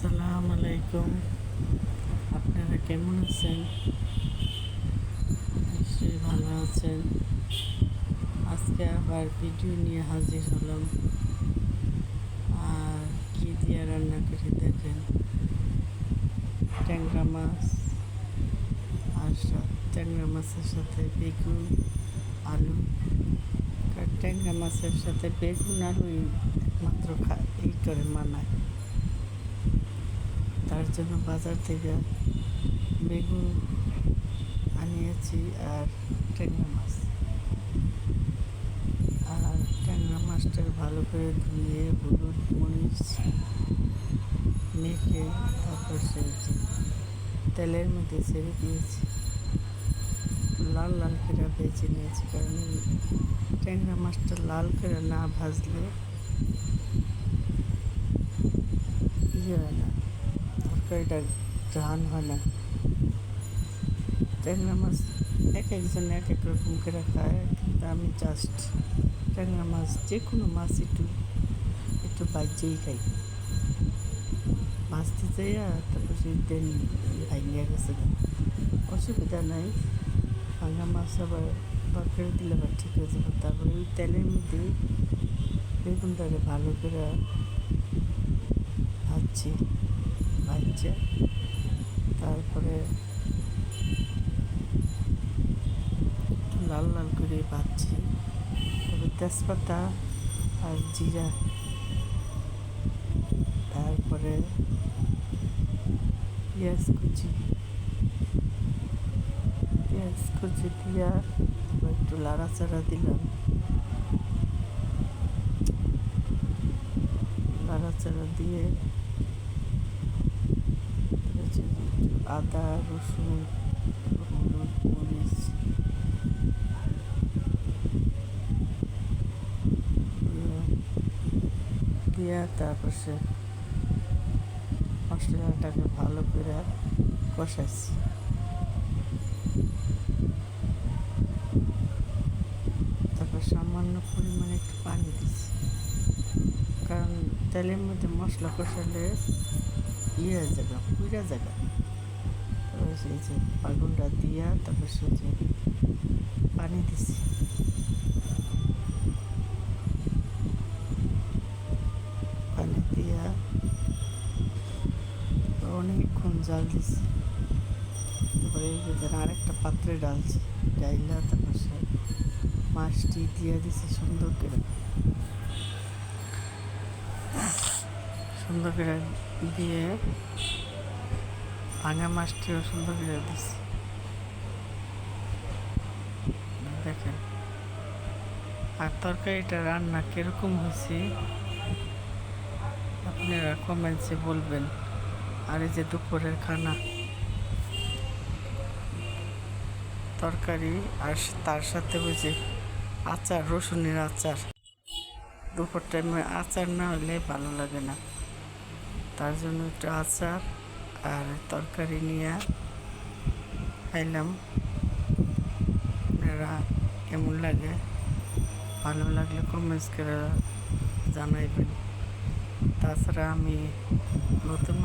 আসসালামু আলাইকুম। আপনারা কেমন আছেন? নিশ্চয়ই ভালো আছেন। আজকে আবার ভিডিও নিয়ে হাজির হলাম। আর কি দিয়ে রান্না করে দেখেন, ট্যাংরা মাছ আর ট্যাংরা মাছের সাথে বেগুন আলু। ট্যাংরা মাছের সাথে বেগুন আলুই মাত্র এই করে মানায়। তার জন্য বাজার থেকে বেগুন আনিয়েছি আর ট্যাংরা মাছ। আর ট্যাংরা মাছটা ভালো করে ধুয়ে হলুদ মরিচ মেখে তারপর সেরেছি, তেলের মধ্যে ছেড়ে দিয়েছি, লাল লাল করে ভেজে নিয়েছি। কারণ ট্যাংরা মাছটা লাল করে না ভাজলে হয় না, তরকারিটা ঘ্রাণ হয় না। ট্যাংরা মাছ এক একজন এক এক রকম করে খায়, কিন্তু আমি জাস্ট ট্যাংরা মাছ যে কোনো মাছ একটু একটু বাজ্যেই খাই। ভাজতে যাইয়া তারপর সেই তেল ভাঙিয়া গেছে, অসুবিধা নাই। ভাঙা মাছ আবার তরকারি দিলে আবার ঠিক হয়ে যাবে। তারপরে ওই তেলের মধ্যে বেগুনটাকে ভালো করে ভাজছি, ভাজছে তারপরে লাল লাল করে ভাজছি। তবে তেজপাতা আর জিরা, তারপরে পেঁয়াজ কুচি দিয়া একটু লাড়াচাড়া দিলাম। লাড়াচাড়া দিয়ে আদা রসুন হলুদ মরিচ দিয়া তারপর সে মশলাটাকে ভালো করে কষাইছি। তারপর সামান্য পরিমাণে একটু পানি দিছি, কারণ তেলের মধ্যে মশলা কষালে হয়ে যাবে, পুড়া যাবে। তারপর সেই যে আগুনটা দিয়া তারপর সে যে পানি দিছি, পানি দিয়া অনেকক্ষণ জাল দিছি। তারপরে আরেকটা পাত্রে ডালছি, ডাইলা তারপর সে মাছটি দিয়ে দিছি সুন্দর করে দিয়ে ভাঙা মাছটিও সুন্দর করে দিছি। দেখেন, আর তরকারিটা রান্না কিরকম হয়েছে আপনারা কমেন্টসে বলবেন। আর এই যে দুপুরের খানা, তরকারি আর তার সাথে ওই যে আচার, রসুনের আচার। দুপুর টাইমে আচার না হলে ভালো লাগে না, তার জন্য একটু আচার আর তরকারি নিয়ে খাইলাম। আপনারা কেমন লাগে, ভালো লাগলে কমেন্টস করে জানাইবেন। তাছাড়া আমি নতুন